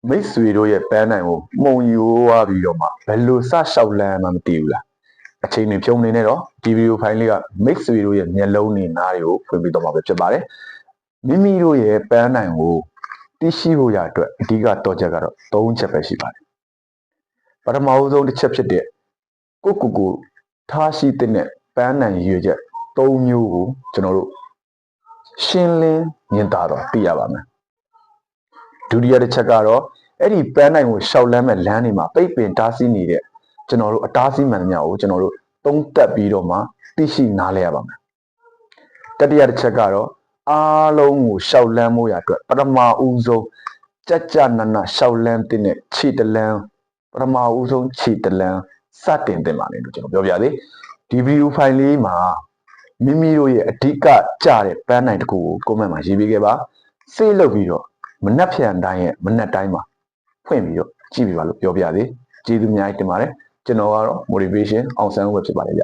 မိတ်ဆွေတို့ရဲ့ပန်းနိုင်ကိုမှုံယူဝါပြီးတော့မှဘယ်လိုစလျှောက်လန်းမှမသိဘူးလားအချိန်တွေဖြုံနေနေတော့ဒီဗီဒီယိုဖိုင်လေးကမိတ်ဆွေတို့ရဲ့မျက်လုံးတွေနားတွေကိုဖွင့်ပြီးတော့မှပဲဖြစ်ပါတယ်မိမိတို့ရဲ့ပန်းနိုင်ကိုသိရှိဖို့ရအတွက်အဓိကတော့ချက်ကတော့၃ချက်ပဲရှိပါတယ်ပထမဦးဆုံးတစ်ချက်ဖြစ်တဲ့ကိုထားရှိတဲ့ပန်းနိုင်ရွေချက်၃မျိုးကိုကျွန်တော်တို့ရှင်းလင်းမြင်သာတော့သိရပါမယ်ဒုတိယတစ်ချက်ကတော့အဲ့ဒီပန်းနိုင်ကိုရှောက်လန်းမဲ့လမ်းတွေမှာပိတ်ပင်တားဆီးနေတဲ့ကျွန်တော်တို့အတားဆီးမှန်သမျှကိုကျွန်တော်တို့သုံးသပ်ပြီးတော့မှသိရှိနားလဲရပါမယ်တတိယတစ်ချက်ကတော့အားလုံးကိုရှောက်လန်းမှုရအတွက်ပထမဦးဆုံးကြနနရှောက်လန်းတဲ့ခြေတလန်းပထမဦးဆုံးခြေတလန်းစတင်တင်ပါလေလို့ကျွန်တော်ပြောပြသေးဒီဗီဒီယိုဖိုင်လေးမှာမိမိတို့ရဲ့အဓိကကြတဲ့ပန်းနိုင်တစ်ခုကို comment မှာရေးပေးခဲ့ပါစေးလုပ်ပြီးတော့မနှက်ဖြန်တိုင်းရဲ့မနှက်တိုင်းမှာဖွင့်ပြီးတော့ကြည့်ပြပါလို့ပြောပြသေးကျေးဇူးအများကြီးတင်ပါတယ်ကျွန်တော်ကတော့ motivation အောင်ဆန်းဦးပဲဖြစ်ပါတယ်ဗျ